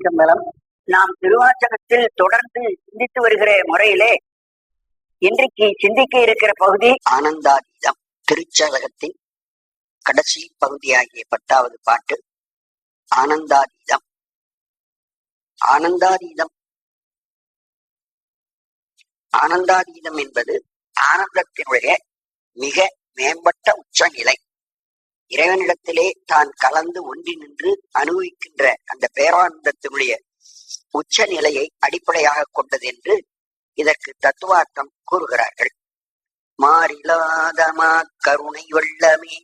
திருச்சிற்றம்பலம். நாம் திருவாசகத்தில் தொடர்ந்து சிந்தித்து வருகிற முறையிலே இன்றைக்கு சிந்திக்க இருக்கிற பகுதி ஆனந்தாதீதம். திருச்சதகத்தின் கடைசி பகுதியாகிய 10வது பாட்டு ஆனந்தாதீதம். ஆனந்தாதீதம் ஆனந்தாதீதம் என்பது ஆனந்தத்தினுடைய மிக மேம்பட்ட உச்சநிலை. இறைவனிடத்திலே தான் கலந்து ஒன்றி நின்று அனுபவிக்கின்ற அந்த பேரானந்தத்தினுடைய உச்ச நிலையை அடிப்படையாக கொண்டது என்று இதற்கு தத்துவார்த்தம் கூறுகிறார்கள். மாறிலாதமா கருணை வெள்ளமே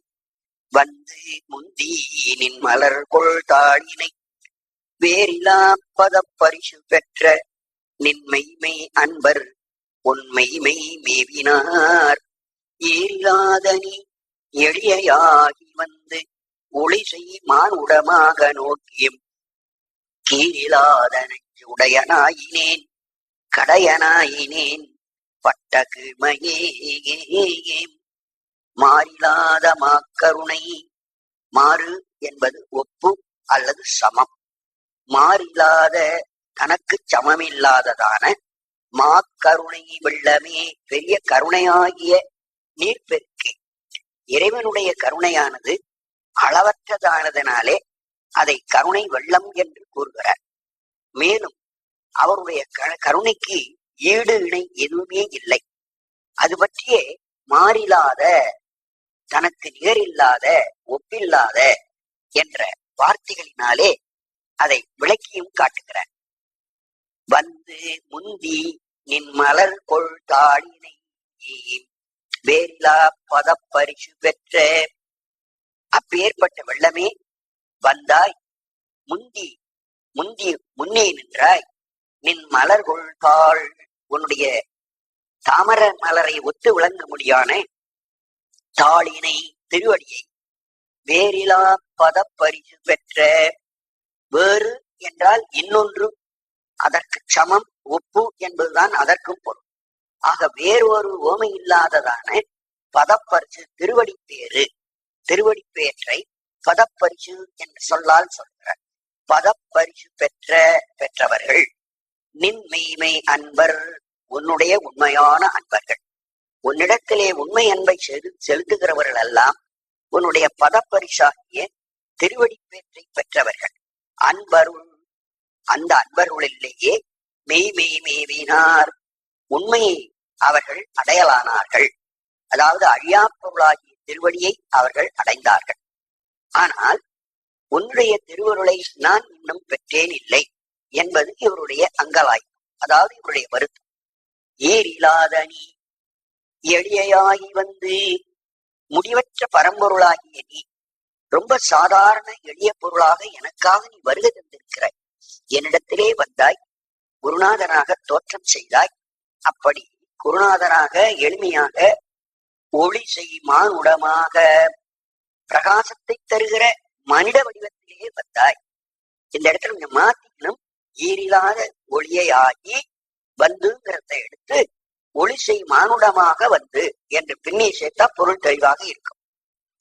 வந்து முந்தி நின் மலர் கொள் தாளினை வேறிலா பத பரிசு பெற்ற நின்மைமை அன்பர் உண்மைமை மேவினார் ஏறிலாத நீ எளியாகி வந்து ஒளிசை மானுடமாக நோக்கியும் கீழிலாத நெஞ்சு உடையனாயினேன் கடையனாயினேன் பட்ட கீழ்மையே. மாறிலாத மாக்கருணை. மாறு என்பது ஒப்பு அல்லது சமம். மாறிலாத தனக்கு சமமில்லாததான மாக்கருணை வெள்ளமே பெரிய கருணையாகிய நீர்பெருக்கே. இறைவனுடைய கருணையானது அளவற்றதானதனாலே அதை கருணை வெள்ளம் என்று கூறுகிறார். மேலும் அவருடைய கருணைக்கு ஈடு இணை எதுவுமே இல்லை. அது பற்றியே மாறிலாத தனக்கு நிகரில்லாத ஒப்பில்லாத என்ற வார்த்தைகளினாலே அதை விளக்கியும் காட்டுகிறார். வந்து முந்தி நின் மலர் கொள் தாளினை வேறிலா பத பரிசு பெற்ற அப்பேற்பட்ட வெள்ளமே வந்தாய், முந்தி முந்தி முன்னே நின்றாய். நின் மலர் கொள் தாள் உன்னுடைய தாமர மலரை ஒத்து விளங்க முடியான தாளினை திருவடியை வேறிலா பத பரிசு பெற்ற. வேறு என்றால் இன்னொன்று, அதற்கு சமம் ஒப்பு என்பதுதான் அதற்கும் பொருள். ஆக வேறொரு ஓமை இல்லாததான பதப்பரிசு திருவடி பேரு. திருவடி பேற்றை பதப்பரிசு என்ற சொல்லால் சொல்கிறார். பதப்பரிசு பெற்றவர்கள் நின் மெய்மை அன்பர் உன்னுடைய உண்மையான அன்பர்கள். உன்னிடத்திலே உண்மை அன்பை செலுத்துகிறவர்கள் எல்லாம் உன்னுடைய பதப்பரிசாகிய திருவடி பேற்றை பெற்றவர்கள். அன்பருள் அந்த அன்பர்களுள்ளேயே மெய்மெய் மேவினார் உண்மையை அவர்கள் அடையலானார்கள். அதாவது அழியா பொருளாகிய திருவடியை அவர்கள் அடைந்தார்கள். ஆனால் உன்னுடைய திருவருளை நான் இன்னும் பெற்றேன் இல்லை என்பது இவருடைய அங்கலாய்ப்பு, அதாவது இவருடைய வருத்தம். ஏறிலாத நீ எளியாகி வந்து முடிவற்ற பரம்பொருளாகிய நீ ரொம்ப சாதாரண எளிய பொருளாக எனக்காக நீ வருகை தந்திருக்கிறாய். என்னிடத்திலே வந்தாய், குருநாதனாக தோற்றம் செய்தாய். அப்படி குருநாதனாக எளிமையாக ஒளி செய்மானுடமாக பிரகாசத்தை தருகிற மனித வடிவத்திலே வந்தாய். இந்த இடத்துல கொஞ்சம் மாத்திக்கணும். ஈரில்லாத ஒளியை ஆகி வந்துங்கிறத எடுத்து ஒளி செய்மானுடமாக வந்து என்று பின்னே சேர்த்தா பொருள் தெளிவாக இருக்கும்.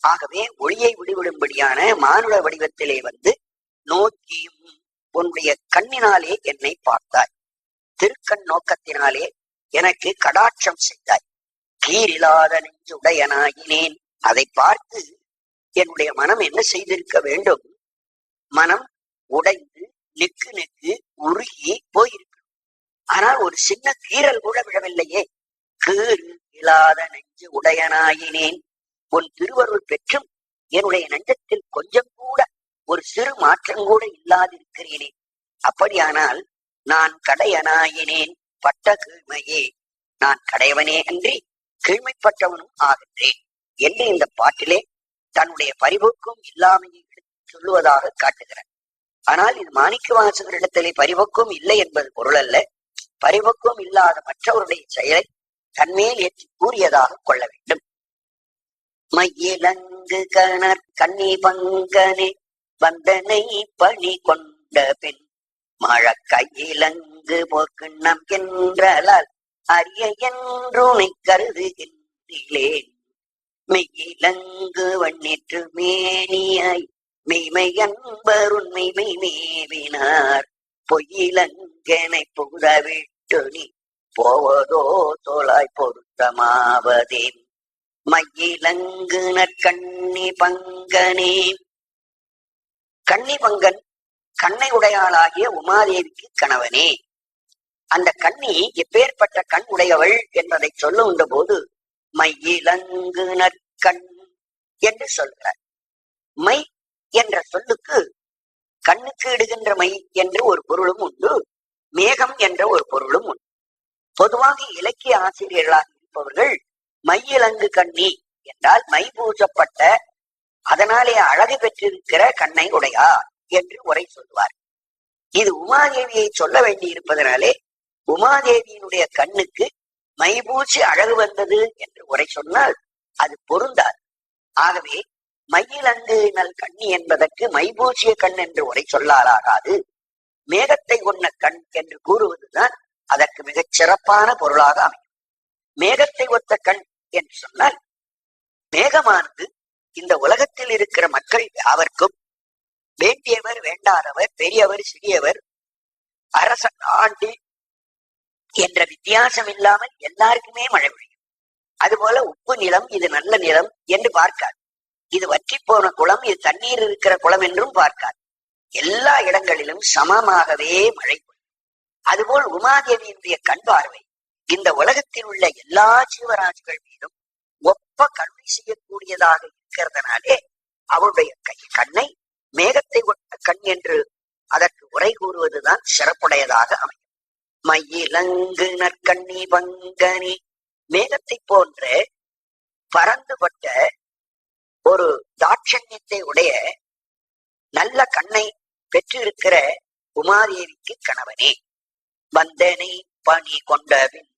ஆகவே ஒளியை விடுவிடும்படியான மானுட வடிவத்திலே வந்து நோக்கியும் உன்னுடைய கண்ணினாலே என்னை பார்த்தாய். திருக்கண் நோக்கத்தினாலே எனக்கு கடாட்சம் செய்தாய். கீரில்லாத நெஞ்சு உடையனாயினேன். அதை பார்த்து என்னுடைய மனம் என்ன செய்திருக்க வேண்டும்? மனம் உடைந்து நெக்கு நெக்கு உருகி போயிருக்கணும். ஆனால் ஒரு சின்ன கீறல் கூட விழவில்லையே. கீறு இல்லாத நெஞ்சு உடையனாயினேன். உன் திருவருள் பெற்றும் என்னுடைய நெஞ்சத்தில் கொஞ்சம் கூட ஒரு சிறு மாற்றம் கூட இல்லாதிருக்கிறேனே. அப்படியானால் நான் கடையனாயினேன் பட்ட கீழ்மையே. நான் கடையவனே அன்றி கீழ்மைப்பட்டவனும் ஆகின்றேன் என்று இந்த பாட்டிலே தன்னுடைய பரிபோக்கும் இல்லாமையை சொல்லுவதாக காட்டுகிறார். ஆனால் இது மாணிக்கவாசகரிடத்திலே பரிபோக்கம் இல்லை என்பது பொருள் அல்ல. பரிபோக்கம் இல்லாத மற்றவருடைய செயலை தன்மேல் ஏற்றி கூறியதாக கொள்ள வேண்டும். மையிலங்கு கணர் கன்னி பங்கனே வந்தனை பணி கொண்ட பின் மழக்கையிலங்கு போர்க்கிண்ணம் என்றால் அரிய என்றுனை கருதுகின்றேன். மெய்யிலங்கு வண்ணிற்று மேனியாய் மெய்மை அன்பருண்மை மேவினார் பொய்யிலங்கனை புகுத விட்டு நீ போவதோ தோளாய் பொருத்தமாவதேன் மையிலங்கு நற்கண்ணி பங்கனே. கண்ணி பங்கன் கண்ணை உடையாளாகிய உமாதேவிக்கு கணவனே. அந்த கண்ணி எப்பேற்பட்ட கண் உடையவள் என்பதை சொல்லுகின்ற போது மையிலங்கு நற்கண் என்று சொல்கிறார். மை என்ற சொல்லுக்கு கண்ணுக்கு இடுகின்ற மை என்று ஒரு பொருளும் உண்டு, மேகம் என்ற ஒரு பொருளும் உண்டு. பொதுவாக இலக்கிய ஆசிரியர்களாக இருப்பவர்கள் மையிலங்கு கண்ணி என்றால் மை பூசப்பட்ட அதனாலே அழகு பெற்றிருக்கிற கண்ணை உடையார் என்று உரை சொல்வார். இது உமாதேவியை சொல்ல வேண்டி இருப்பதனாலே உமாதேவியினுடைய கண்ணுக்கு மைபூசி அழகு வந்தது என்று உரை சொன்னால் அது பொருந்தாது. ஆகவே மையிலங்கு நல் கண்ணி என்பதற்கு மைபூசிய கண் என்று உரை சொல்லாலாகாது. மேகத்தை கொண்ட கண் என்று கூறுவதுதான் அதற்கு மிகச் சிறப்பான பொருளாக அமையும். மேகத்தை ஒத்த கண் என்று சொன்னால் மேகமானது இந்த உலகத்தில் இருக்கிற மக்கள் யாவர்க்கும் வேண்டியவர் வேண்டாதவர் பெரியவர் சிறியவர் அரசன் ஆண்டி என்ற வித்தியாசம் இல்லாமல் எல்லாருக்குமே மழை பெய்யும். அதுபோல உப்பு நிலம் இது நல்ல நிலம் என்று பார்க்காது, இது வற்றி போன குளம் இது தண்ணீர் இருக்கிற குளம் என்றும் பார்க்காது. எல்லா இடங்களிலும் சமமாகவே மழை பெய்யும். அதுபோல் உமாதேவியினுடைய கண் பார்வை இந்த உலகத்தில் உள்ள எல்லா ஜீவராசிகள் மீதும் ஒப்ப கருணை செய்யக்கூடியதாக இருக்கிறதுனாலே அவருடைய கண்ணை மேகத்தை ஒட்ட கண் என்று அதற்கு உரை கூறுவதுதான் சிறப்புடையதாக அமையும். மையிலங்கு நற்கண்ணி பங்கனி. மேகத்தை போன்ற பறந்துபட்ட ஒரு தாட்சண்யத்தை உடைய நல்ல கண்ணை பெற்றிருக்கிற உமாதேவிக்கு கணவனே. வந்தனை பணி கொண்டபின்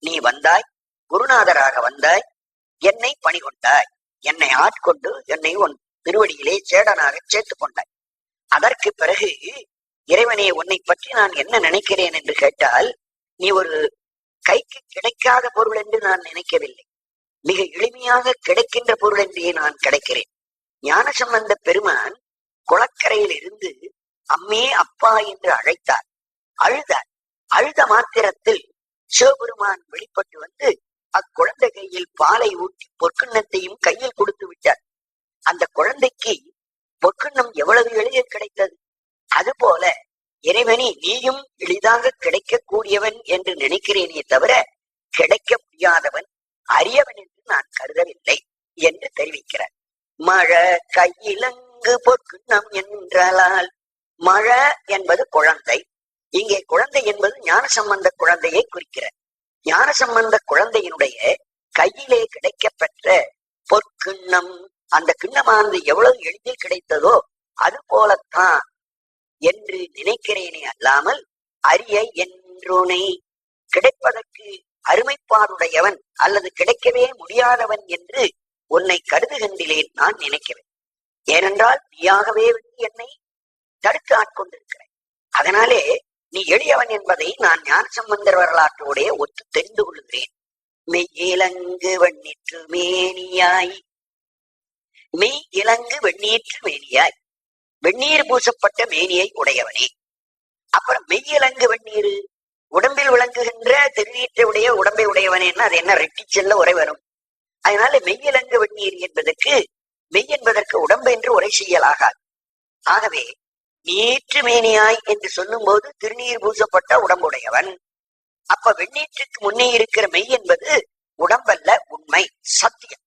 நீ வந்தாய், குருநாதராக வந்தாய், என்னை பணி கொண்டாய், என்னை ஆட்கொண்டு என்னை உன் திருவடியிலே சேடனாக சேர்த்து கொண்டாய். அதற்கு பிறகு இறைவனே உன்னை பற்றி நான் என்ன நினைக்கிறேன் என்று கேட்டால், நீ ஒரு கைக்கு கிடைக்காத பொருள் என்று நான் நினைக்கவில்லை, மிக எளிமையாக கிடைக்கின்ற பொருள் என்றே நான் கிடைக்கிறேன். ஞானசம்பந்த பெருமான் குளக்கரையில் இருந்து அம்மே அப்பா என்று அழைத்தார், அழுதார். அழுத மாத்திரத்தில் சிவபெருமான் வெளிப்பட்டு வந்து அக்குழந்தை கையில் பாலை ஊட்டி பொற்கிண்ணத்தையும் கையில் கொடுத்து விட்டார். அந்த குழந்தைக்கு பொற்கிண்ணம் எவ்வளவு எளிதில் கிடைத்தது. அதுபோல இறைவனே நீயும் எளிதாக கிடைக்கக்கூடியவன் என்று நினைக்கிறேனே தவிர கிடைக்க முடியாதவன் அரியவன் என்று நான் கருதவில்லை என்று தெரிவிக்கிறார். மழை கையிலங்கு பொற்கிண்ணம் என்றால் மழை என்பது குழந்தை, இங்கே குழந்தை என்பது ஞானசம்பந்த குழந்தையை குறிக்கிறார். ஞானசம்பந்த குழந்தையினுடைய கையிலே கிடைக்கப்பெற்ற பொற்கிண்ணம், அந்த கிண்ணமானது எவ்வளவு எளிதில் கிடைத்ததோ அது போலத்தான் என்று நினைக்கிறேனே அல்லாமல் அரிய என்றுனை கிடைப்பதற்கு அருமைப்பாடுடையவன் அல்லது கிடைக்கவே முடியாதவன் என்று உன்னை கருதுகின்றேன் நான் நினைக்கிறேன். ஏனென்றால் நீயாகவே வந்து என்னை தடுத்து ஆட்கொண்டிருக்கிறாய். அதனாலே நீ எளியவன் என்பதை நான் ஞானசம்பந்தர் வரலாற்றோடைய ஒத்து தெரிந்து கொள்கிறேன். மெய்யிலங்கு வெண்ணீற்று மேனியாய். மெய் இலங்கு வெண்ணீற்று மேனியாய், வெந்நீர் பூசப்பட்ட மேனியை உடையவனே. அப்புறம் மெய்யிலங்கு வெந்நீர், உடம்பில் விளங்குகின்ற திருநீற்றை உடைய உடம்பை உடையவனேன்னா அது என்ன ரெட்டி செல்ல உரை வரும். அதனால மெய்யிலங்கு வெந்நீர் என்பதற்கு மெய் என்பதற்கு உடம்பு என்று உரை செய்யலாகாது. ஆகவே நீற்று மேனியாய் என்று சொல்லும் போது திருநீர் பூசப்பட்ட உடம்புடையவன். அப்ப வெண்ணீற்றுக்கு முன்னே இருக்கிற மெய் என்பது உடம்பல்ல, உண்மை, சத்தியம்.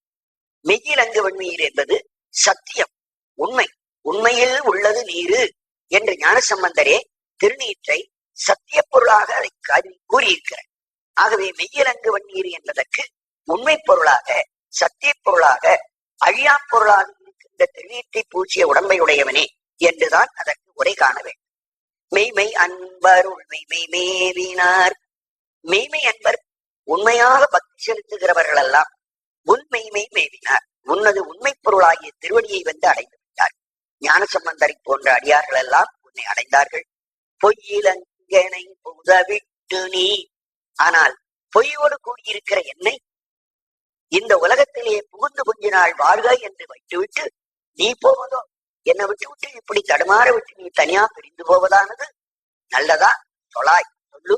மெய்யிலங்கு வெந்நீர் என்பது சத்தியம், உண்மை. உண்மையில் உள்ளது நீரு என்று ஞானசம்பந்தரே திருநீற்றை சத்திய பொருளாக அதை கூறியிருக்கிறார். ஆகவே மெய்யிலங்கு வெந்நீர் என்பதற்கு உண்மை பொருளாக, சத்திய பொருளாக, அழியா பொருளாக இருக்கின்ற திருநீற்றை பூசிய உடம்பை உடையவனே என்றுதான் அதற்கு உரை காண வேண்டும். மெய்மை அன்பருள் மெய்மை மேவினார். மெய்மை அன்பர் உண்மையாக பக்தி செலுத்துகிறவர்கள் எல்லாம் உண்மைமை மேவினார். உன்னது உண்மை பொருளாகிய திருவடியை வந்து அடைந்து விட்டார். ஞானசம்பந்தரை போன்ற அடியார்கள் எல்லாம் உன்னை அடைந்தார்கள். பொய்யிலங்கனை புதவிட்டு நீ. ஆனால் பொய்யோடு கூடியிருக்கிற என்னை இந்த உலகத்திலே புகுந்து கொஞ்ச நாள் வாழ்க என்று வைத்துவிட்டு நீ போவதோ, என்னை விட்டு விட்டு இப்படி தடுமாற விட்டு நீ தனியா பிரிந்து போவதானது நல்லதா சொலாய் சொல்லு.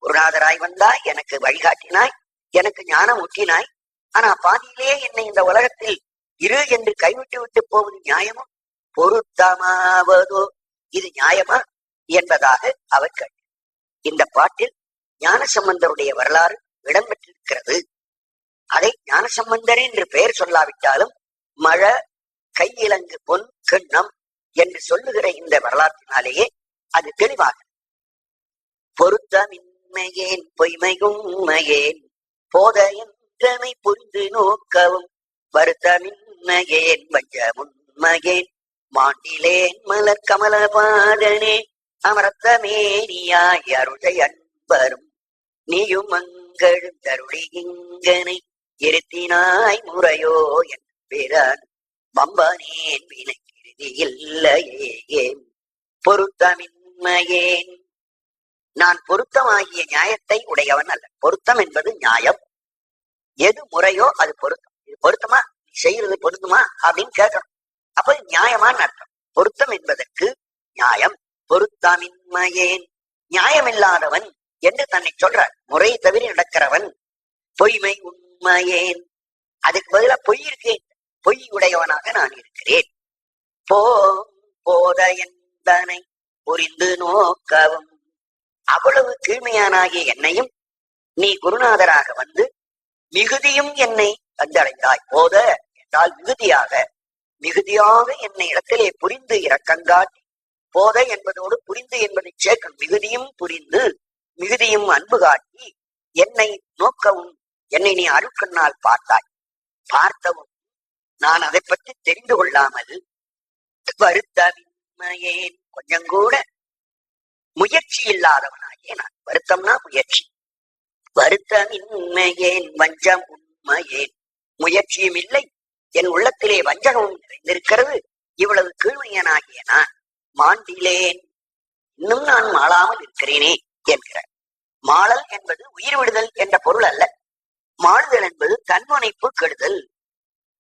குருநாதராய் வந்தாய், எனக்கு வழிகாட்டினாய், எனக்கு ஞானம் ஊட்டினாய். ஆனா பாதியிலே என்னை இந்த உலகத்தில் இரு என்று கைவிட்டு விட்டு போவது நியாயமோ, பொருத்தமாவதோ, இது நியாயமா என்பதாக அவர் கேட்டார். இந்த பாட்டில் ஞானசம்பந்தருடைய வரலாறு இடம்பெற்றிருக்கிறது. அதை ஞானசம்பந்தர் என்று பெயர் சொல்லாவிட்டாலும் மழ கையிலங்கு பொன் கிண்ணம் என்று சொல்லுகிற இந்த வரலாற்றினாலேயே அது தெளிவாக பொருத்தமின்மையேன் பொய்மையும் உண்மையேன் போத என்றனை புரிந்து நோக்கவும் வருத்தமின்மையேன் வஞ்சமுன்மையேன் மாண்டிலேன் மலர் கமல பாதனே அமரத்தமேனியாய் அருளை அன்பரும் நீயும் அங்கெழுந்தருளி இங்கனை இருத்தினாய் முறையோ என் பிறன் பம்பனேன் வினைக்கிருதி இல்லையே பொருத்தமின்மையேன். நான் பொருத்தமாகிய நியாயத்தை உடையவன் அல்ல. பொருத்தம் என்பது நியாயம். எது முறையோ அது பொருத்தம். இது பொருத்தமா, நீ செய்யறது பொருத்தமா அப்படின்னு கேட்கணும். அப்ப நியாயமான்னு அர்த்தம். பொருத்தம் என்பதற்கு நியாயம். பொருத்தமின்மையேன், நியாயமில்லாதவன் என்று தன்னை சொல்றார். முறை தவிர நடக்கிறவன். பொய்மை உண்மையேன், அதுக்கு பதிலா பொய் இருக்கேன், பொய் உடையவனாக நான் இருக்கிறேன். போத என்பனை புரிந்து நோக்கவும், அவ்வளவு கீழ்மையானாகிய என்னையும் நீ குருநாதராக வந்து மிகுதியும் என்னை வந்தடைந்தாய். போத என்றால் மிகுதியாக, மிகுதியாக என்னை இடத்திலே புரிந்து இரக்கங்காட்டி, போத என்பதோடு புரிந்து என்பதை சேர்க்கணும். மிகுதியும் புரிந்து மிகுதியும் அன்பு காட்டி என்னை நோக்கவும், என்னை நீ அருட்கண்ணால் பார்த்தாய். பார்த்தவும் நான் அதை பற்றி தெரிந்து கொள்ளாமல் வருத்தமின்மையேன், கொஞ்சம் கூட முயற்சி இல்லாதவனாகிய நான். வருத்தம்னா முயற்சி. வருத்தமின்மையேன் வஞ்சம் உண்மையேன், முயற்சியும் இல்லை, என் உள்ளத்திலே வஞ்சகமும் நிறைந்திருக்கிறது. இவ்வளவு கீழ்மையனாகிய நான் மாண்டிலேன், இன்னும் நான் மாளாமல் இருக்கிறேனே என்கிறார். மாளல் என்பது உயிர் விடுதல் என்ற பொருள் அல்ல. மாளுதல் என்பது தன்முனைப்பு கெடுதல்.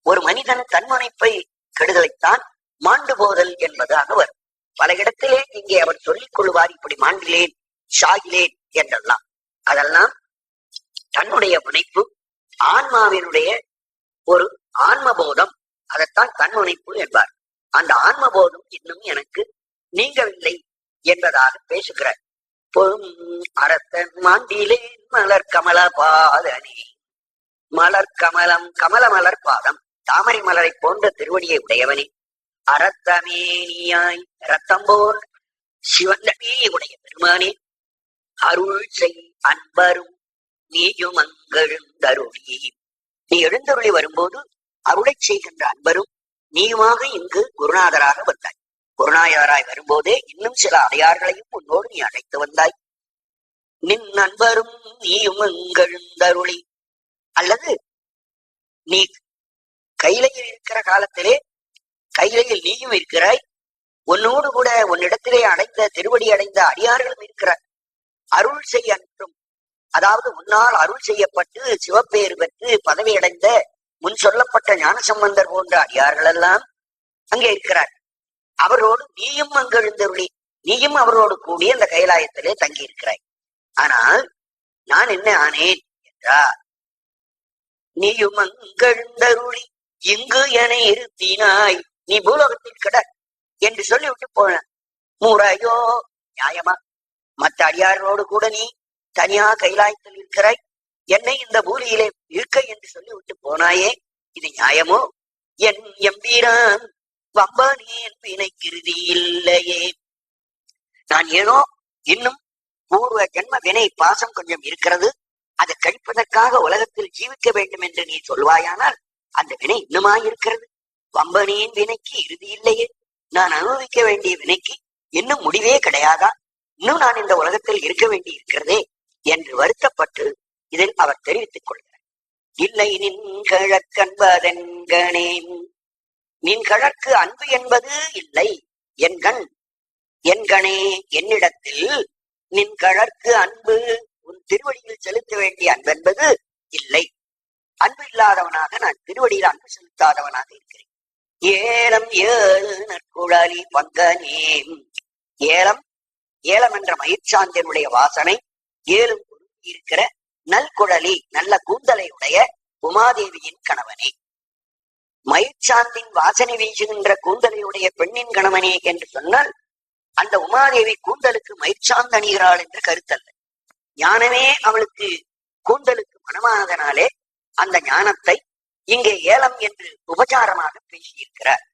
ஒரு மனிதன் தன்முனைப்பை கெடுதலைத்தான் மாண்டு போதல் என்பதாக வரும். பல இடத்திலே இங்கே அவர் சொல்லிக் கொள்வார், இப்படி மாண்டிலேன் சாகிலேன் என்றெல்லாம். அதெல்லாம் தன்னுடைய முனைப்பு, ஆன்மாவினுடைய ஒரு ஆன்மபோதம். அதைத்தான் தன்முனைப்பு என்பார். அந்த ஆன்மபோதம் இன்னும் எனக்கு நீங்கவில்லை என்பதாக பேசுகிறார். அரசன் மாண்டிலேன் மலர் கமல பாதனே, மலர் கமலம், கமல மலர் பாதம், தாமரை மலரை போன்ற திருவடியை உடையவனே, அரத்தமேனியாய், ரத்தம் போல் சிவந்தமே உடைய பெருமானே, அருள் செய் அன்பரும் நீயும் அங்கெழுந்தருளி. நீ எழுந்தருளி வரும்போது அருளை செய்கின்ற அன்பரும் நீயுமாக இங்கு குருநாதராக வந்தாய். குருநாயகராய் வரும்போதே இன்னும் சில அடையார்களையும் உன்னோடு நீ அழைத்து வந்தாய். நின் நண்பரும் நீயும் அங்கெழுந்தருளி, அல்லது நீ கையிலையில் இருக்கிற காலத்திலே கையிலையில் நீயும் இருக்கிறாய், உன்னோடு கூட உன்னிடத்திலே அடைந்த திருவடி அடைந்த அடியார்களும் இருக்கிறார். அருள் செய்ய அன்றும், அதாவது முன்னால் அருள் செய்யப்பட்டு சிவப்பேறு பெற்று பதவி அடைந்த முன் சொல்லப்பட்ட ஞானசம்பந்தர் போன்ற அடியார்கள் எல்லாம் அங்கே இருக்கிறார். அவரோடு நீயும் அங்கெழுந்தருளி, நீயும் அவரோடு கூடி அந்த கைலாயத்திலே தங்கி இருக்கிறாய். ஆனால் நான் என்ன ஆனேன் என்றார், நீயும் அங்கெழுந்தருளி இங்கு என இருத்தினாய், நீ பூலோகத்தில் கிட என்று சொல்லிவிட்டு போன. முறையோ, நியாயமா? மற்ற அடியாரோடு கூட நீ தனியா கைலாயத்தில் இருக்கிறாய், என்னை இந்த பூலியிலே இருக்க என்று சொல்லிவிட்டு போனாயே, இது நியாயமோ? என் எம்பீரான் வம்பனேன் வினைக்கிருதி இல்லையே. நான் ஏனோ இன்னும் பூர்வ ஜென்ம வினை பாசம் கொஞ்சம் இருக்கிறது, அதை கழிப்பதற்காக உலகத்தில் ஜீவிக்க வேண்டும் என்று நீ சொல்வாயானால் அந்த வினை இன்னுமாயிருக்கிறது. வம்பனேன் வினைக்கு இறுதி இல்லையே, நான் அனுபவிக்க வேண்டிய வினைக்கு இன்னும் முடிவே கிடையாதா? இன்னும் நான் இந்த உலகத்தில் இருக்க வேண்டி இருக்கிறதே என்று வருத்தப்பட்டு இதில் அவர் தெரிவித்துக் கொள்கிறார். இல்லை நின் கிழக்கன்பதென்கணே, நின் கிழக்கு அன்பு என்பது இல்லை என்கண், என்கணே என்னிடத்தில் நின் கிழக்கு அன்பு, உன் திருவடியில் செலுத்த வேண்டிய அன்பு என்பது இல்லை. அன்பு இல்லாதவனாக நான் திருவடியில் அன்பு செலுத்தாதவனாக இருக்கிறேன். ஏலம் ஏழு நற்குழலி பங்கனே, ஏலம் ஏலம் என்ற மயிர்ச்சாந்தினுடைய வாசனை ஏலும் இருக்கிற நல்குழலி நல்ல கூந்தலை உடைய உமாதேவியின் கணவனே. மயிர்ச்சாந்தின் வாசனை வீசுகின்ற கூந்தலையுடைய பெண்ணின் கணவனே என்று சொன்னால் அந்த உமாதேவி கூந்தலுக்கு மயிர்ச்சாந்து அணிகிறாள் என்ற கருத்தல்ல. ஞானமே அவளுக்கு கூந்தலுக்கு மனமானதனாலே அந்த ஞானத்தை இங்கே ஏலம் என்று உபச்சாரமாக பேசியிருக்கிறார்.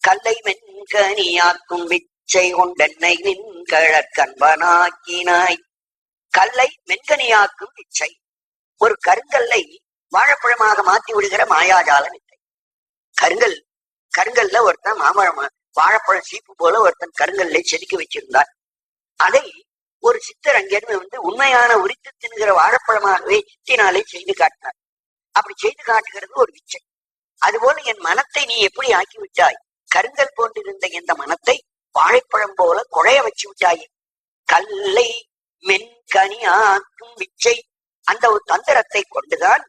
கல்லை மென்கனியாக்கும் விச்சை கொண்டென்னை நின்கழற்கன்பனாக்கினாய். கல்லை மென்கனியாக்கும் விச்சை, ஒரு கருங்கல்லை வாழைப்பழமாக மாற்றி விடுகிற மாயாஜால வித்தை. கருங்கல்ல ஒருத்தன் மாம்பழம் வாழைப்பழம் சீப்பு போல ஒருத்தன் கருங்கல்லை செதுக்கி வச்சிருந்தான். அதை ஒரு சித்தர் அங்கிருந்து உண்மையான உரித்து தின்கிற வாழைப்பழமாகவே சித்தினாலே செய்து காட்டினார். அப்படி செய்து காட்டுகிறது ஒரு விச்சை. அதுபோல என் மனத்தை நீ எப்படி ஆக்கி விட்டாய்? கருங்கல் போன்றிருந்த இந்த மனத்தை வாழைப்பழம் போல குழைய வச்சு விட்டாயே. கல்லை மென்கனியாக்கும் விச்சை, அந்த ஒரு தந்திரத்தை கொண்டுதான்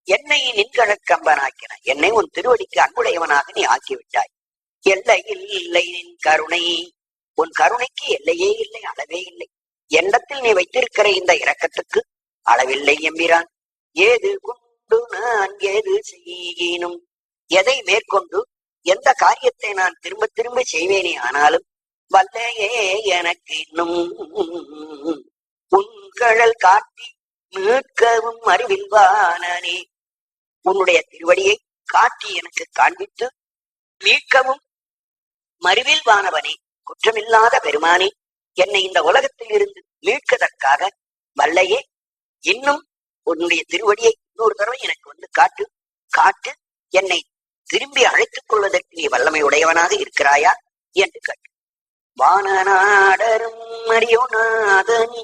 என்னை நின்கழற்கம்பனாக்கின, என்னை உன் திருவடிக்கு அன்புடையவனாக நீ ஆக்கிவிட்டாய். எல்லை இல்லை நின் கருணை, உன் கருணைக்கு எல்லையே இல்லை, அளவே இல்லை. என்னத்தில் நீ வைத்திருக்கிற இந்த இரக்கத்துக்கு அளவில்லை எம்பிரான். ஏது கொண்டு நான் ஏது செய்யினும், எதை மேற்கொண்டு எந்த காரியத்தை நான் திரும்ப திரும்ப செய்வேனே ஆனாலும் வல்லையே எனக்கு இன்னும். உன்கழல் காட்டி மீட்கவும் அறிவில்வானே, உன்னுடைய திருவடியை காட்டி எனக்கு காண்பித்து மீட்கவும் மறிவில்வானவனே, குற்றமில்லாத பெருமானே, என்னை இந்த உலகத்தில் இருந்து மீட்கதற்காக வல்லையே இன்னும் உன்னுடைய திருவடியை இன்னொரு தடவை எனக்கு வந்து காட்டு என்னை திரும்பி அழைத்துக் கொள்வதற்கு நீ வல்லமை உடையவனாக இருக்கிறாயா என்று கேட்டு. வானநாடரும் மறியோநாதனி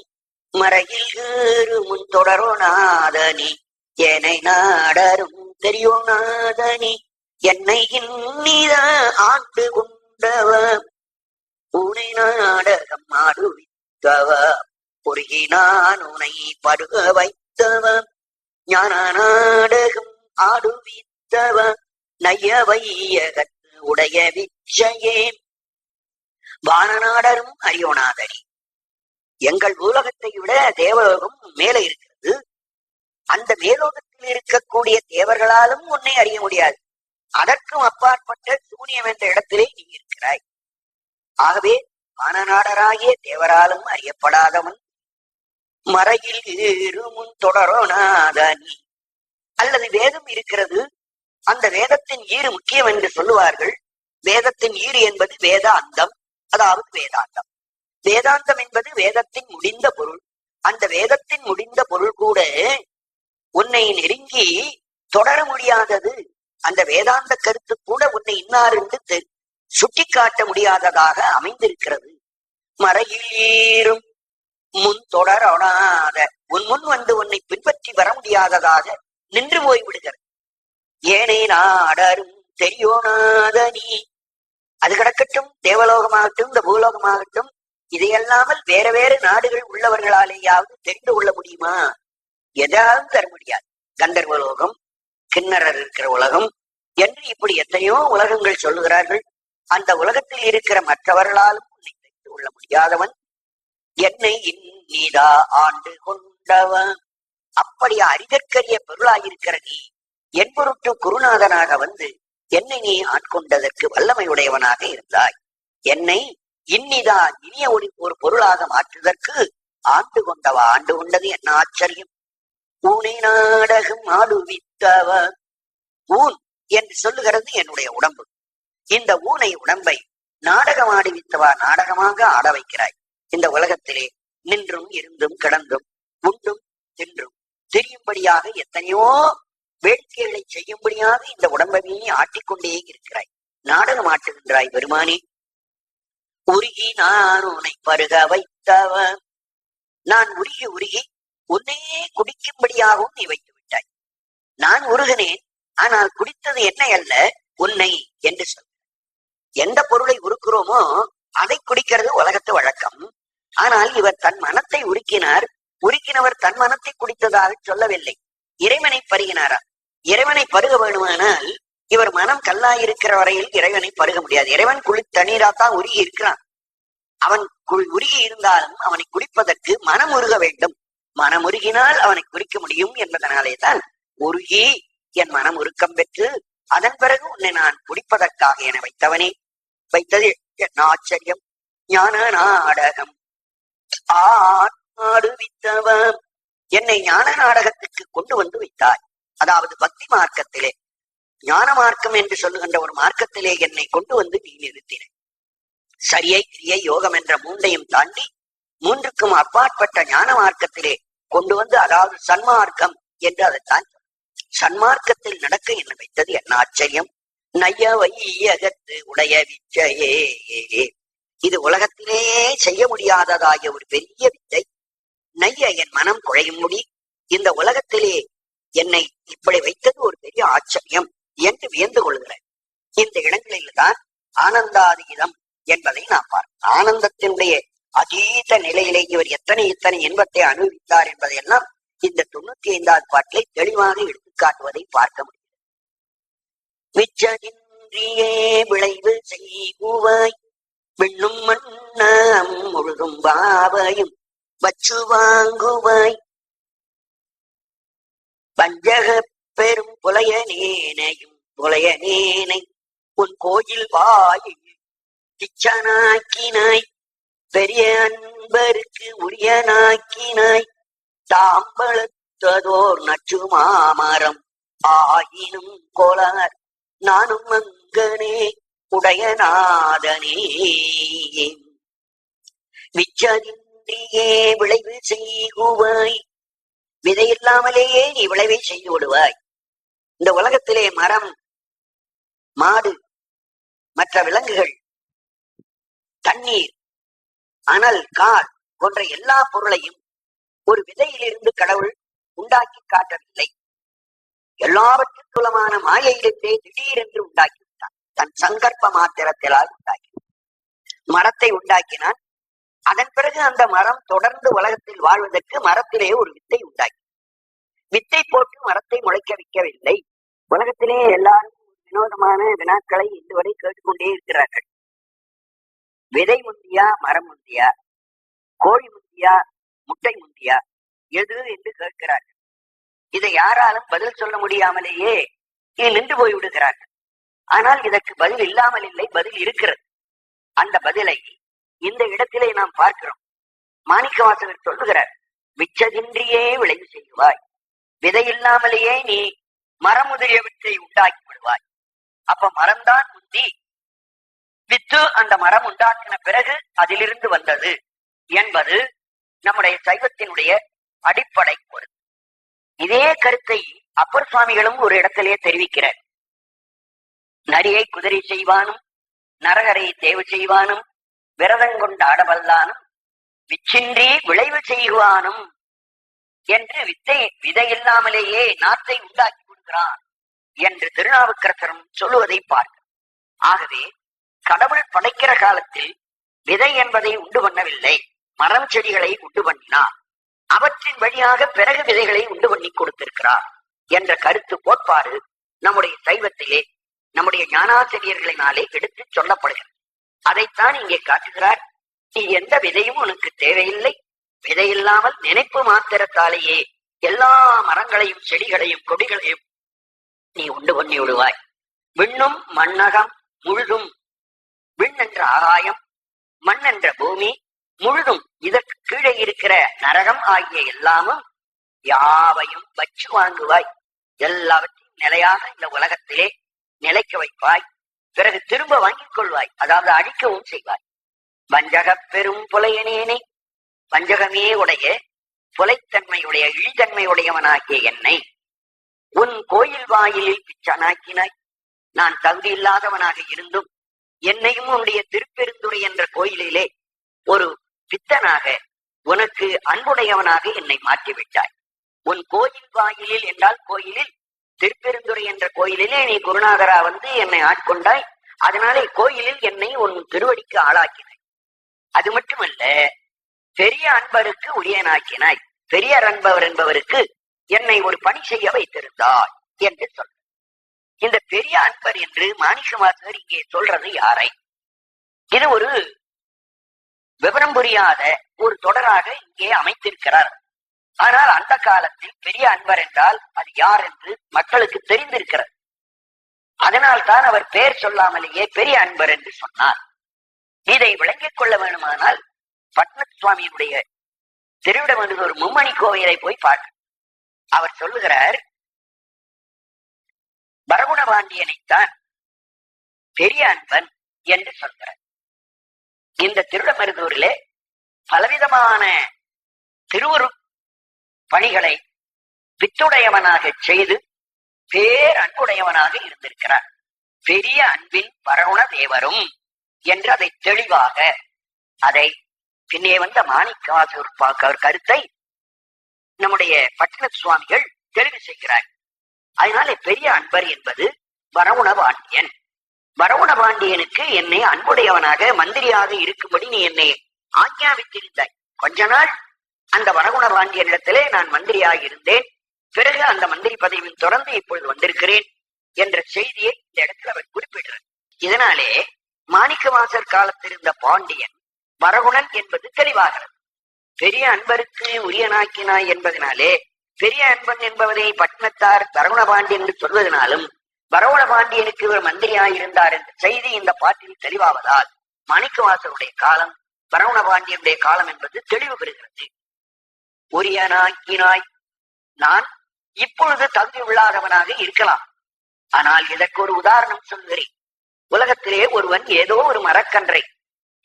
மறையில் ஏறு முன் தொடரோநாதனி என்னை நாடரும் தெரியோநாதனி என்னை இன்னித ஆண்டு கொண்டவ உனை நாடகம் ஆடுவித்தவ பொருகி நான் உனை படுக வைத்தவ ஞான நாடகம் ஆடுவித்தவ நைய வையகத்து உடைய விச்சையே. வானநாடரும் அரியோநாதனி, எங்கள் பூலோகத்தை விட தேவலோகம் மேலே இருக்கிறது. அந்த மேலோகத்தில் இருக்கக்கூடிய தேவர்களாலும் உன்னை அறிய முடியாது. அதற்கும் அப்பாற்பட்ட சூனியம் என்ற இடத்திலே நீ இருக்கிறாய். ஆகவே வானநாடராகிய தேவராலும் அறியப்படாதவன் மறையில் ஏறுமுன் தொடரோநாதனி. அல்லது வேதம் இருக்கிறது, அந்த வேதத்தின் ஈறு முக்கியம் என்று சொல்லுவார்கள். வேதத்தின் ஈறு என்பது வேத அந்தம், அதாவது வேதாந்தம். வேதாந்தம் என்பது வேதத்தின் முடிந்த பொருள். அந்த வேதத்தின் முடிந்த பொருள் கூட உன்னை நெருங்கி தொடர முடியாதது. அந்த வேதாந்த கருத்து கூட உன்னை இன்னார் என்று சுட்டி காட்ட முடியாததாக அமைந்திருக்கிறது. மறையில் ஏறும் முன் தொடராத, உன் முன் வந்து உன்னை பின்பற்றி வர முடியாததாக நின்று போய் விடுகிறது. ஏனே நாடரும் தெரியோநாதனி, அது கிடக்கட்டும், தேவலோகமாகட்டும் இந்த பூலோகமாகட்டும், இதையல்லாமல் வேற வேறு நாடுகள் உள்ளவர்களாலேயாவது தெரிந்து கொள்ள முடியுமா? எதாலும் தர முடியாது. கந்தர்வலோகம், கிண்ணறர் இருக்கிற உலகம் என்று இப்படி எத்தனையோ உலகங்கள் சொல்லுகிறார்கள். அந்த உலகத்தில் இருக்கிற மற்றவர்களாலும் உன்னை தெரிந்து கொள்ள முடியாதவன் என்னை இன்னிதா ஆண்டு கொண்டவன். அப்படி அரிதற்கரிய பொருளாயிருக்கிற நீ என் பொருட்டு குருநாதனாக வந்து என்னை நீ ஆட்கொண்டதற்கு வல்லமை உடையவனாக இருந்தாய். என்னை இன்னிதா இனிய ஒரு பொருளாக மாற்றுவதற்கு ஆண்டு கொண்டவா. ஆண்டு கொண்டது என்ன ஆச்சரியம்! ஊனை நாடகம் ஆடுவித்தவ. ஊன் என்று சொல்லுகிறது என்னுடைய உடம்பு. இந்த ஊனை உடம்பை நாடகம் ஆடுவித்தவா, நாடகமாக ஆட வைக்கிறாய். இந்த உலகத்திலே நின்றும் இருந்தும் கிடந்தும் உண்டும் தின்றும் தெரியும்படியாக எத்தனையோ வேட்கைகளை செய்யும்படியாக இந்த உடம்பை நீ ஆட்டிக்கொண்டே இருக்கிறாய், நாடகம் ஆட்டுகின்றாய் பெருமானே. உருகி நான் உன்னை பருக வைத்தவ. நான் உருகி உருகி உன்னையே குடிக்கும்படியாகவும் நீ வைத்து விட்டாய். நான் உருகினேன், ஆனால் குடித்தது என்னை அல்ல உன்னை என்று சொல். எந்த பொருளை உருக்குறோமோ அதை குடிக்கிறது உலகத்து வழக்கம். ஆனால் இவர் தன் மனத்தை உருக்கினார். உருக்கினவர் தன் மனத்தை குடித்ததாக சொல்லவில்லை, இறைவனை பருகினாரா. இறைவனை பருக வேணுமானால் இவர் மனம் கல்லாயிருக்கிற வரையில் இறைவனை பருக முடியாது. இறைவன் குளி தண்ணீராத்தான் உருகி இருக்கிறான். அவன் உருகி இருந்தாலும் அவனை குடிப்பதற்கு மனம் உருக வேண்டும். மனம் உருகினால் அவனை குறிக்க முடியும் என்பதனாலே தான் உருகி என் மனம் உருக்கம் பெற்று அதன் பிறகு உன்னை நான் குடிப்பதற்காக என வைத்தவனே. வைத்தது என்ன ஆச்சரியம்! ஞான நாடகம் ஆடுவித்தவன் என்னை ஞான நாடகத்துக்கு கொண்டு வந்து வைத்தாய். அதாவது பக்தி மார்க்கத்திலே, ஞான மார்க்கம் என்று சொல்லுகின்ற ஒரு மார்க்கத்திலே என்னை கொண்டு வந்து நீ நிறுத்தின. சரியை, கிரியை, யோகம் என்ற மூன்றையும் தாண்டி மூன்றுக்கும் அப்பாற்பட்ட ஞான மார்க்கத்திலே கொண்டு வந்து, அதாவது சன்மார்க்கம் என்று அதைத்தான் சன்மார்க்கத்தில் நடக்க என்ன வைத்தது என்ன ஆச்சரியம்! நைய வையகத்து உடைய விச்சையே, இது உலகத்திலேயே செய்ய முடியாததாகிய ஒரு பெரிய வித்தை. நைய என் மனம் குழையும்படி இந்த உலகத்திலே என்னை இப்படி வைத்தது ஒரு பெரிய ஆச்சரியம் என்று வியந்து கொள்கிறேன். இந்த இடங்களில் தான் ஆனந்தாதீதம் என்பதை நாம் பார்க்கிறோம். ஆனந்தத்தினுடைய அதீத நிலையிலே இவர் எத்தனை இன்பத்தை அனுபவித்தார் என்பதையெல்லாம் இந்த 95வது பாட்டிலே தெளிவாக எடுத்துக்காட்டுவதை பார்க்க முடியும். மிச்சதின்றியே விளைவு செய்குவாய், விண்ணும் மண்ணம் முழுதும் பாவையும் வச்சு வாங்குவாய், பஞ்சக பெரும் புலையனேனையும் புலையனேனை உன் கோயில் வாயில் திச்சனாக்கினாய், பெரிய அன்பருக்கு உரியனாக்கினாய், தாம்பளத்ததோர் நச்சு மாமரம் ஆயினும் கோளார் நானும் மங்கனே உடையநாதனே. விச்சதின்றியே விளைவு செய்குவாய், விதையில்லாமலேயே நீ விளைவை செய்து விடுவாய். இந்த உலகத்திலே மரம், மாடு, மற்ற விலங்குகள், தண்ணீர், அனல், கால் போன்ற எல்லா பொருளையும் ஒரு விதையிலிருந்து கடவுள் உண்டாக்கி காட்டவில்லை. எல்லாவற்றுக்குலமான மாயையிலிருந்தே திடீரென்று உண்டாக்கிவிட்டான். தன் சங்கற்ப மாத்திரத்திலால் உண்டாக்கி மரத்தை உண்டாக்கினான். அதன் பிறகு அந்த மரம் தொடர்ந்து உலகத்தில் வாழ்வதற்கு மரத்திலே ஒரு வித்தை உண்டாக்கி, வித்தை போட்டு மரத்தை முளைக்க வைக்கவில்லை. உலகத்திலே எல்லாரும் வினோதமான வினாக்களை இதுவரை கேட்டுக்கொண்டே இருக்கிறார்கள். விதை முந்தியா மரம் முந்தியா, கோழி முந்தியா முட்டை முந்தியா, எது என்று கேட்கிறார்கள். இதை யாராலும் பதில் சொல்ல முடியாமலேயே நின்று போய் விடுகிறார்கள். ஆனால் இதற்கு பதில் இல்லாமல் இல்லை, பதில் இருக்கிறது. அந்த பதிலை இந்த இடத்திலே நாம் பார்க்கிறோம். மாணிக்கவாசகர் சொல்லுகிறார், மிச்சதின்றியே விளைவு செய்வாய், விதை இல்லாமலேயே நீ மரமுதிரியவற்றை உண்டாக்கி விடுவாய். அப்ப மரம்தான் முந்தி, வித்து அந்த மரம் உண்டாக்கின பிறகு அதிலிருந்து வந்தது என்பது நம்முடைய சைவத்தினுடைய அடிப்படை பொருள். இதே கருத்தை அப்பர் சுவாமிகளும் ஒரு இடத்திலே தெரிவிக்கிறார். நரியை குதிரை செய்வானும் நரகரை தேவு செய்வானும் விரதங்கொண்டு ஆடவல்லானும் விச்சின்றி விளைவு செய்வானும் என்று விதையில்லாமலேயே நாத்தை உண்டாக்கி கொடுக்கிறான் என்று திருநாவுக்கரசரும் சொல்லுவதை பார்க்க. ஆகவே கடவுள் படைக்கிற காலத்தில் விதை என்பதை உண்டு பண்ணவில்லை, மரம் செடிகளை உண்டு பண்ணினார். அவற்றின் வழியாக பிறகு விதைகளை உண்டு பண்ணி கொடுத்திருக்கிறார் என்ற கருத்து கோட்பாடு நம்முடைய சைவத்திலே நம்முடைய ஞானாசிரியர்களினாலே எடுத்து சொல்லப்படுகிறது. அதைத்தான் இங்கே காட்டுகிறார். நீ எந்த விதையும் உனக்கு தேவையில்லை, விதையில்லாமல் நினைப்பு மாத்திரத்தாலேயே எல்லா மரங்களையும் செடிகளையும் கொடிகளையும் நீ உண்டு பண்ணி விடுவாய். விண்ணும் மண்ணகம் முழுதும், விண் என்ற ஆகாயம், மண் என்ற பூமி முழுதும், இதற்கு கீழே இருக்கிற நரகம் ஆகிய எல்லாமும் யாவையும் வச்சு வாங்குவாய். எல்லாவற்றையும் நிலையாக இந்த உலகத்திலே நிலைக்க வைப்பாய். பிறகு திரும்ப வாங்கிக் கொள்வாய், அதாவது அழிக்கவும் செய்வாய். வஞ்சக பெரும் புலையனேனை, வஞ்சகமே உடைய புலைத்தன்மையுடைய இழித்தன்மையுடையவனாகிய என்னை உன் கோயில் வாயிலில் பிச்சனாக்கினாய். நான் தகுதி இல்லாதவனாக இருந்தும் என்னையும் உன்னுடைய திருப்பெருந்துறை என்ற கோயிலிலே ஒரு பித்தனாக, உனக்கு அன்புடையவனாக என்னை மாற்றிவிட்டாய். உன் கோயில் வாயிலில் என்றால் கோயிலில், திருப்பெருந்துறை என்ற கோயிலிலே நீ குருநாதரா வந்து என்னை ஆட்கொண்டாய். அதனாலே கோயிலில் என்னை உன் திருவடிக்கு ஆளாக்கினாய். அது மட்டுமல்ல, பெரிய அன்பருக்கு உரியனாக்கினாய். பெரியர் அன்பவர் என்பவருக்கு என்னை ஒரு பணி செய்ய வைத்திருந்தாய் என்று சொல். இந்த பெரிய அன்பர் என்று மாணிக்கவாசகர் இங்கே சொல்றது யாரை? இது ஒரு விவரம் புரியாத ஒரு தொடராக இங்கே அமைத்திருக்கிறார். ஆனால் அந்த காலத்தில் பெரிய அன்பர் என்றால் அது யார் என்று மக்களுக்கு தெரிந்திருக்கிறது. அதனால் தான் அவர் பெயர் சொல்லாமலேயே பெரிய அன்பர் என்று சொன்னார். இதை விளங்கிக் கொள்ள வேண்டுமானால் பட்னத் சுவாமியினுடைய திருவிடமருதூர் ஒரு மும்மணி கோவிலை போய் பார்க்க. அவர் சொல்லுகிறார், வரகுணபாண்டியனைத்தான் பெரிய அன்பன் என்று சொல்கிறார். இந்த திருவிடமருதூரிலே பலவிதமான திருவுரு பணிகளை வித்துடையவனாக செய்து பேர் அன்புடையவனாக இருந்திருக்கிறார். பெரிய அன்பின் வரகுண தேவரும் என்று அதை தெளிவாக அதை பின்னே வந்த மாணிக்கவாசகர் அவர் கருத்தை நம்முடைய பட்னத் சுவாமிகள் தெளிவு செய்கிறார். அதனால பெரிய அன்பர் என்பது வரகுணபாண்டியன். வரகுணபாண்டியனுக்கு என்னை அன்புடையவனாக மந்திரியாக இருக்கும்படி நீ என்னை ஆக்ஞாபித்திருந்தாய். கொஞ்ச நாள் அந்த வரகுணபாண்டியனிடத்திலே நான் மந்திரியாக இருந்தேன். பிறகு அந்த மந்திரி பதவியின் தொடர்ந்து இப்பொழுது வந்திருக்கிறேன் என்ற செய்தியை இந்த இடத்துல அவர் குறிப்பிடுறார். இதனாலே மாணிக்கவாசர் காலத்தில் இருந்த பாண்டியன் வரகுணன் என்பது தெளிவாகிறது. பெரிய அன்பருக்கு உரியனாக்கினாய் என்பதனாலே பெரிய அன்பன் என்பவரை பட்னத்தார் வரகுணபாண்டியன் என்று சொல்வதனாலும் வரகுணபாண்டியனுக்கு இவர் மந்திரியாயிருந்தார் என்ற செய்தி இந்த பாட்டில் தெளிவாவதால் மாணிக்கவாசருடைய காலம் வரகுணபாண்டியனுடைய காலம் என்பது தெளிவு பெறுகிறது. உரியனாக்கினாய், நான் இப்பொழுது தகுதி உள்ளாதவனாக இருக்கலாம். ஆனால் இதற்கு ஒரு உதாரணம் சொல்கிறேன். உலகத்திலே ஒருவன் ஏதோ ஒரு மரக்கன்றை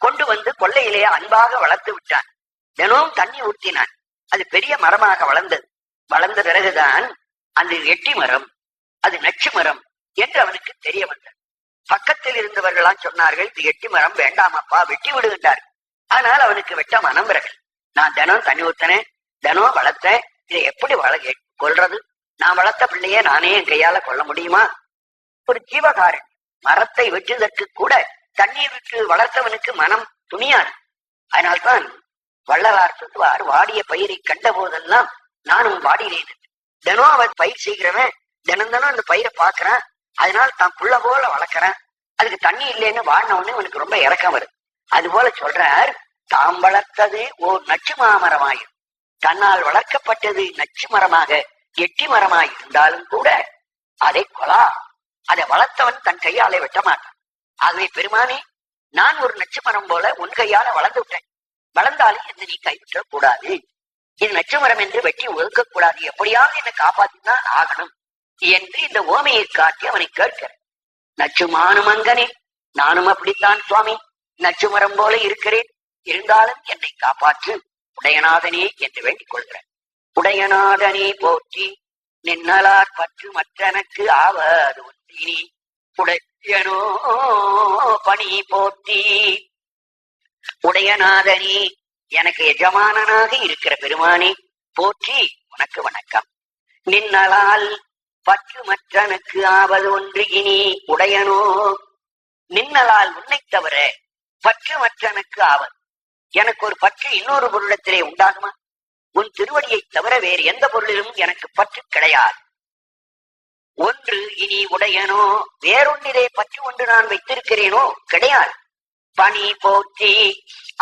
கொண்டு வந்து கொல்லையிலே அன்பாக வளர்த்து விட்டான். தினமும் தண்ணி ஊற்றினான். அது பெரிய மரமாக வளர்ந்தது. வளர்ந்த பிறகுதான் அந்த எட்டி மரம், அது நச்சு மரம் என்று அவனுக்கு தெரிய வந்தது. பக்கத்தில் இருந்தவர்களாம் சொன்னார்கள், இது எட்டி மரம் வேண்டாமப்பா, வெட்டி விடுகின்றார். ஆனால் அவனுக்கு வெட்ட மனம் பிறகு, நான் தினம் தண்ணி ஊத்தினேன், தினம் வளர்த்தேன், இதை எப்படி கொல்றது? நான் வளர்த்த பிள்ளைய நானே என் கையால கொல்ல முடியுமா? ஒரு ஜீவகாரன் மரத்தை வெட்டுவதற்கு கூட தண்ணீர் விட்டு வளர்த்தவனுக்கு மனம் துணியாது. அதனால்தான் வள்ளலார் சொல்லுவார், வாடிய பயிரை கண்ட போதெல்லாம் நானும் வாடினேன். தினம் அவன் பயிர் செய்கிறவன் தினம் தினம் அந்த பயிரை பாக்குறான். அதனால தான் புள்ள போல வளர்க்கறான். அதுக்கு தண்ணி இல்லைன்னு வாடினவொன்னு அவனுக்கு ரொம்ப இறக்கம் வருது. அது போல சொல்றார், தாம் வளர்த்தது ஓர் நச்சு மாமரமாயிரும். தன்னால் வளர்க்கப்பட்டது நச்சு மரமாக எட்டி மரமாய் இருந்தாலும் கூட அதை கொலா, அதை வளர்த்தவன் தன் கையாலே வெட்ட மாட்டான். ஆகவே பெருமானே, நான் ஒரு நச்சு மரம் போல உன் கையால வளர்ந்து விட்டேன். வளர்ந்தாலும் என்ன நீ கைவிட்ட கூடாது. இது நச்சு மரம் என்று வெட்டி ஒதுக்க கூடாது. எப்படியாவது என்னை காப்பாத்திதான் ஆகணும் என்று இந்த ஓமையை காட்டி அவனை கேட்கிற. நச்சுமானும் அங்கனே, நானும் அப்படித்தான் சுவாமி, நச்சு மரம் போல இருக்கிறேன். இருந்தாலும் என்னை காப்பாற்று உடையநாதனே என்று வேண்டிக் கொள்கிறேன். உடையநாதனே போற்றி, நின்னலார் பற்று மற்றனக்கு ஆவது ஒன்றினி, உடையனோ பணி போற்றி. உடையநாதனே, எனக்கு எஜமானனாக இருக்கிற பெருமானே போற்றி, உனக்கு வணக்கம். நின்னலால் பற்று மற்றனுக்கு ஆவது ஒன்று இனி, உடையனோ, நின்னலால் உன்னை தவிர பற்று மற்றனுக்கு ஆவது, எனக்கு ஒரு பற்று இன்னொரு பொருளிடத்திலே உண்டாகுமா? உன் திருவடியை தவிர வேறு எந்த பொருளிலும் எனக்கு பற்று கிடையாது. ஒன்று இனி உடையனோ, வேறொன்றிலே பற்று ஒன்று நான் வைத்திருக்கிறேனோ? கிடையாது. பணி போற்றி,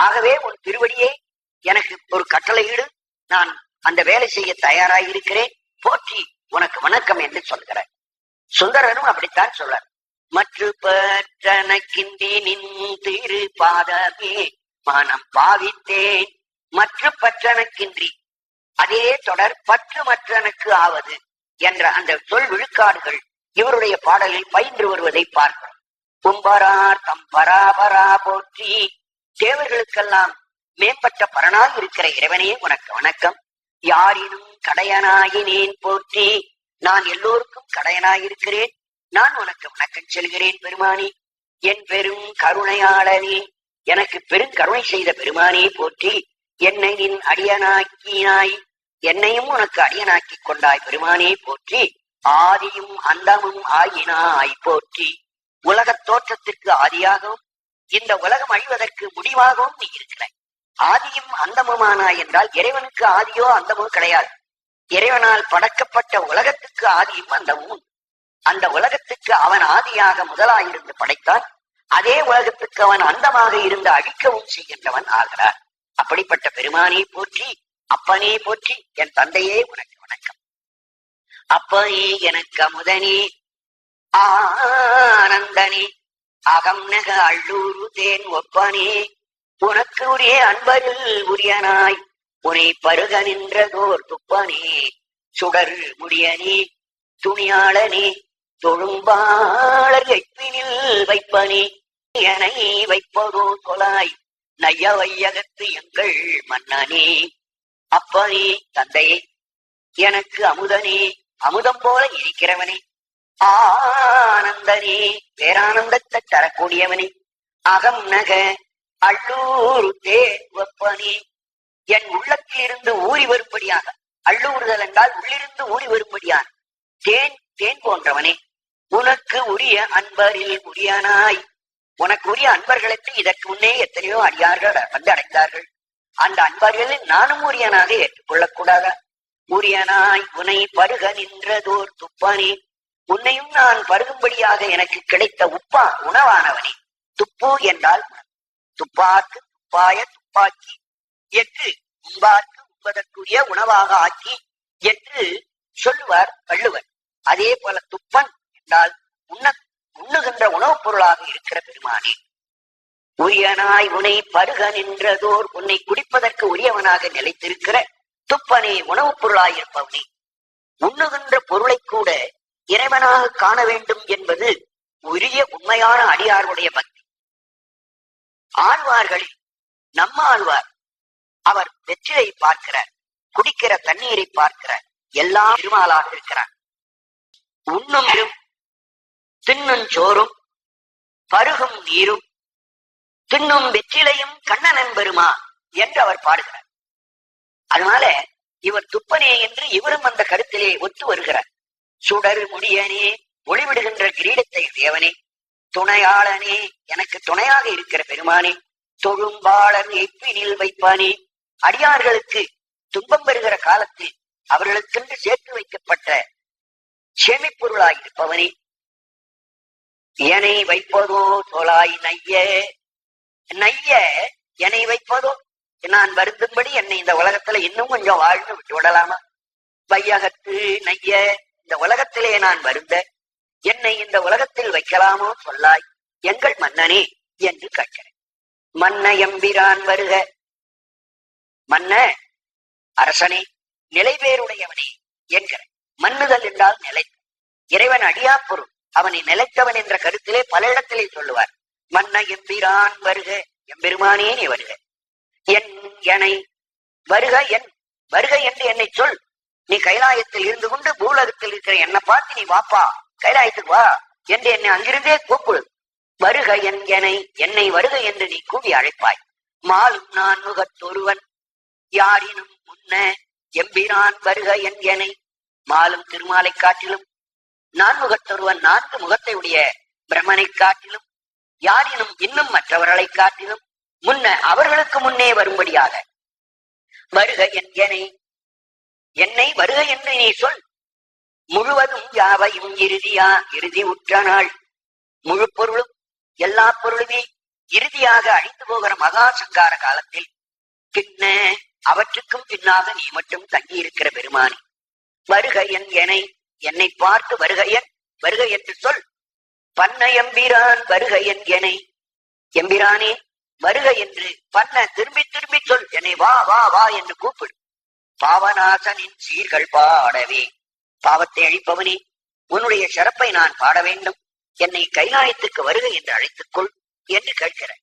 ஆகவே உன் திருவடியே எனக்கு ஒரு கட்டளையிடு, நான் அந்த வேலை செய்ய தயாராக இருக்கிறேன், போற்றி உனக்கு வணக்கம் என்று சொல்கிறார். சுந்தரனும் அப்படித்தான் சொல்றார். மற்ற பற்றனக்கின்றி நின் திரு பாதமே மனம் பாவித்தேன். மற்ற பற்றனக்கின்றி, அதே தொடர் பற்று மற்றனுக்கு ஆவது என்ற அந்த சொல் விழுக்காடுகள் இவருடைய பாடலில் பயின்று வருவதை பார்க்கிறோம். கும்பரார் தம் பராபரா போற்றி, தேவர்களுக்கெல்லாம் மேம்பட்ட பரனாய் இருக்கிற இறைவனே உனக்கு வணக்கம். யாரினும் கடையனாயினேன் போற்றி, நான் எல்லோருக்கும் கடையனாயிருக்கிறேன், நான் உனக்கு வணக்கம் செல்கிறேன் பெருமானே. என் பெரும் கருணையாளனே, எனக்கு பெருங்கருணை செய்த பெருமானே போற்றி. என்னை நின் அடியனாக்கினாய், என்னையும் உனக்கு அடியனாக்கி கொண்டாய் பெருமானே போற்றி. ஆதியும் அந்தமும் ஆயினாய் போற்றி, உலகத் தோற்றத்திற்கு ஆதியாகவும் இந்த உலகம் அழிவதற்கு முடிவாகவும் நீ இருக்கிறாய். ஆதியும் அந்தமுமானாய் என்றால் இறைவனுக்கு ஆதியோ அந்தமோ கிடையாது. இறைவனால் படைக்கப்பட்ட உலகத்துக்கு ஆதியும் அந்தமும். அந்த உலகத்துக்கு அவன் ஆதியாக முதலாயிருந்து படைத்தான். அதே உலகத்துக்கு அவன் அந்தமாக இருந்து அழிக்கவும் செய்கின்றவன் ஆகிறார். அப்படிப்பட்ட பெருமானே போற்றி, அப்பனே போற்றி, என் தந்தையே உனக்கு வணக்கம். அப்பனே எனக்கு அமுதனே, ஆனந்தனே, அகம் நக அள்ளூரு தேன் ஒப்பனே, உனக்கு உரிய அன்பரில் உரியனாய் உனை பருக நின்றதோர் துப்பனே, சுடர் முடியனே, துணியாளனே, தொழும்பாளர் எட்பினில் வைப்பனே, எனை வைப்பதோ சொலாய் நைய வையகத்து எங்கள் மன்னனே. அப்பனே தந்தையே, எனக்கு அமுதனே, அமுதம் போல இருக்கிறவனே, ஆனந்தனே, பேரானந்தத்தை தரக்கூடியவனே, அகம் நக அள்ளூரு தேன் ஒப்பனே, என் உள்ளத்திலிருந்து ஊறி வரும்படியாக, அள்ளூறுதல் என்றால் உள்ளிருந்து ஊறி வரும்படியான தேன் தேன் போன்றவனே, உனக்கு உரிய அன்பரில் உரியனாய், உனக்கு உரிய அன்பர்களுக்கு இதற்கு முன்னே எத்தனையோ அடியார்கள் வந்து அடைந்தார்கள். அந்த அன்பர்களில் நானும் உரியனாக ஏற்றுக்கொள்ளக்கூடாத உரியனாய் உனை பருக நின்றதோர் துப்பனே, உன்னையும் நான் பருகும்படியாக எனக்கு கிடைத்த உப்பா உணவானவனே. துப்பு என்றால் துப்பாக்கு துப்பாய துப்பாக்கி என்று உண்பார்க்கு உண்பதற்குரிய உணவாக ஆக்கி என்று சொல்லுவார் வள்ளுவர். அதே போல துப்பன் என்றால் உண்ணுகின்ற உணவுப் பொருளாக இருக்கிற பெருமானே. உரியனாய் உனை பருக நின்றதோர், உன்னை குடிப்பதற்கு உரியவனாக நிலைத்திருக்கிற துப்பனே, உணவுப் பொருளாயிருப்பவனே. உண்ணுகின்ற பொருளை கூட இறைவனாக காண வேண்டும் என்பது உரிய உண்மையான அடியாருடைய பக்தி. ஆழ்வார்களில் நம்ம ஆழ்வார், அவர் வெற்றிலை பார்க்கிறார், குடிக்கிற தண்ணீரை பார்க்கிறார், எல்லாம் திருமாலாக இருக்கிறார். உண்ணும் தின்னும் சோறும் பருகும் நீரும் தின்னும் வெற்றிலையும் கண்ணனன் பெருமா என்று அவர் பாடுகிறார். அதனால இவர் துப்பனே என்று இவரும் அந்த கருத்திலே ஒத்து வருகிறார். சுடர் முடியனே, ஒளிவிடுகின்ற கிரீடத்தை தேவனே, துணையாளனே, எனக்கு துணையாக இருக்கிற பெருமானே, தொழும்பாளர் எப்பினில் வைப்பானே, அடியார்களுக்கு துன்பம் பெறுகிற காலத்தில் அவர்களுக்கென்று சேர்த்து வைக்கப்பட்ட சேமிப்பொருளாய் இருப்பவனே, எனை வைப்பதோ சொலாய் நைய நைய, என்னை வைப்பதோ, நான் வருந்தும்படி என்னை இந்த உலகத்துல இன்னும் கொஞ்சம் வாழ்ந்து விட்டு விடலாமா? வையகத்து நைய, இந்த உலகத்திலே நான் வருந்த என்னை இந்த உலகத்தில் வைக்கலாமோ சொல்லாய் எங்கள் மன்னனே என்று கேட்கிறேன். மன்ன எம்பிரான் வருக, மன்ன அரசனே, நிலைபேருடையவனே என்கிற. மன்னுதல் என்றால் நிலை, இறைவன் அடியா பொருள், அவனை நிலைத்தவன் என்ற கருத்திலே பல இடத்திலே சொல்லுவார். மன்ன எம்பிரான் வருக, எம்பெருமானே நீ வருக, என் எனை வருக, என் வருக என்று என்னை சொல். நீ கைலாயத்தில் இருந்து கொண்டு பூலகத்தில் இருக்கிற என்னை பார்த்து நீ வாப்பா கைலாயத்துக்கு வா என்று என்னை அங்கிருந்தே கூப்பிடு. வருக என் எனை, என்னை வருக என்று நீ கூவி அழைப்பாய். மாலும் நான் முகத்தொருவன் யாரினும் முன்ன எம்பிரான் வருக என் எனை, மாலும் திருமாலை காட்டிலும் நான் முகத்தொருவன், நான்கு முகத்தை உடைய பிரம்மனை காட்டிலும் யாரினும் இன்னும் மற்றவர்களை காட்டிலும் முன்ன அவர்களுக்கு முன்னே வரும்படியாக வருக என் எனை, என்னை வருக என்று நீ சொல். முழுவதும் யாவையும் இறுதியா, இறுதி உற்ற நாள், முழு பொருளும் எல்லா பொருளுமே இறுதியாக அழிந்து போகிற மகா சங்கார காலத்தில் பின்ன அவற்றுக்கும் பின்னாக நீ மட்டும் தங்கி இருக்கிற பெருமானி, வருக என் எனை, என்னை பார்த்து வருக என் வருக என்று சொல். பன்ன எம்பிரான் வருக என் எனை, எம்பிரானே வருக என்று பன்ன திரும்பி திரும்பி சொல். என்னை வா வா வா என்று கூப்பிடு. பாவநாசனின் சீர்கள் பாடவே, பாவத்தை அழிப்பவனே உன்னுடைய சிறப்பை நான் பாட வேண்டும், என்னை கைலாயத்துக்கு வருக என்று அழைத்துக்கொள் என்று கேட்கிறேன்.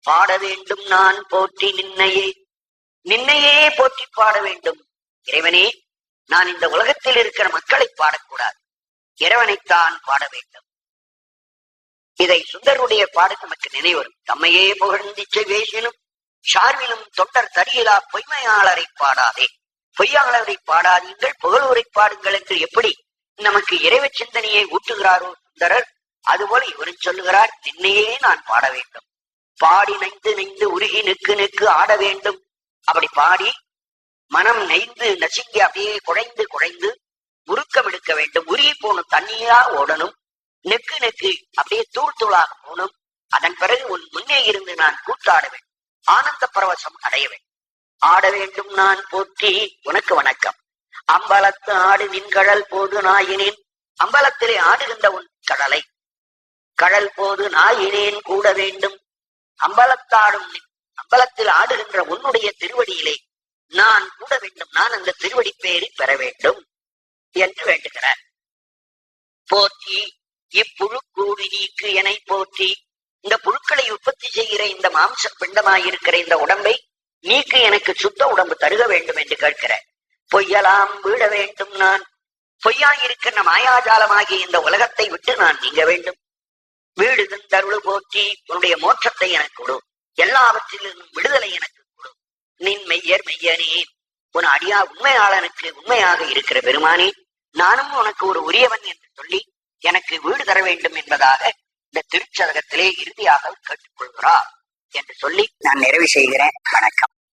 பாட வேண்டும் நான் போற்றி நின்னையே, நின்னையே போற்றி பாட வேண்டும். இறைவனே, நான் இந்த உலகத்தில் இருக்கிற மக்களை பாடக்கூடாது, இறைவனைத்தான் பாட வேண்டும். இதை சுந்தருடைய பாடு நமக்கு நினைவரும். தம்மையே புகழ்ந்திச்ச வேசினும் சார்பிலும் தொண்டர் தடியிலா பொய்மையாளரை பாடாதே, பொய்யாளரை பாடாதீங்கள் புகழூரை பாடுங்கள் என்று எப்படி நமக்கு இறைவ சிந்தனையை ஊட்டுகிறாரோ சுந்தரர், அதுபோல இவரும் சொல்லுகிறார், நின்னையே நான் பாட வேண்டும். பாடி நைந்து நைந்து உருகி நிற்கு நிற்கு ஆட வேண்டும். அப்படி பாடி மனம் நெய்ந்து நசுங்கி அப்படியே குழைந்து குழைந்து உருக்கம் எடுக்க வேண்டும். உருகி போகணும், தண்ணியா ஓடணும், நெக்கு நெக்கு அப்படியே தூள் தூளாக போகணும். அதன் பிறகு உன் முன்னே இருந்து நான் கூத்தாடுவேன், ஆனந்த பரவசம் அடையவேன். ஆட வேண்டும் நான் போற்றி உனக்கு வணக்கம். அம்பலத்து ஆடு நின்கடல் போது நாயினேன், அம்பலத்திலே ஆடுகின்ற உன் கடலை கடல் போது நாயினேன் கூட வேண்டும். அம்பலத்தில் ஆடுகின்ற உன்னுடைய திருவடியிலே நான் கூட வேண்டும், நான் அந்த திருவடி பேரை பெற வேண்டும் என்று வேண்டுகிறார். போற்றி இப்புழு கூடி நீக்கு என போற்றி, இந்த புழுக்களை உற்பத்தி செய்கிற இந்த மாம்ச பிண்டமாயிருக்கிற இந்த உடம்பை நீக்கு எனக்கு சுத்த உடம்பு தருக வேண்டும் என்று கேட்கிறார். பொய்யலாம் வீட வேண்டும், நான் பொய்யாயிருக்கிற மாயாஜாலமாகிய இந்த உலகத்தை விட்டு நான் நீங்க வேண்டும். வீடு தருளு போற்றி, உன்னுடைய மோட்சத்தை எனக்கு கொடு, எல்லாவற்றிலும் விடுதலை எனக்கு கொடு. நின் மெய்யர் மெய்யனே, உன் அடியா உண்மையாளனுக்கு உண்மையாக இருக்கிற பெருமானே, நானும் உனக்கு ஒரு உரியவன் என்று சொல்லி எனக்கு வீடு தர வேண்டும் என்பதாக இந்த திருச்சதகத்திலே இறுதியாக கேட்டுக்கொள்கிறார் என்று சொல்லி நான் நிறைவு செய்கிறேன். வணக்கம்.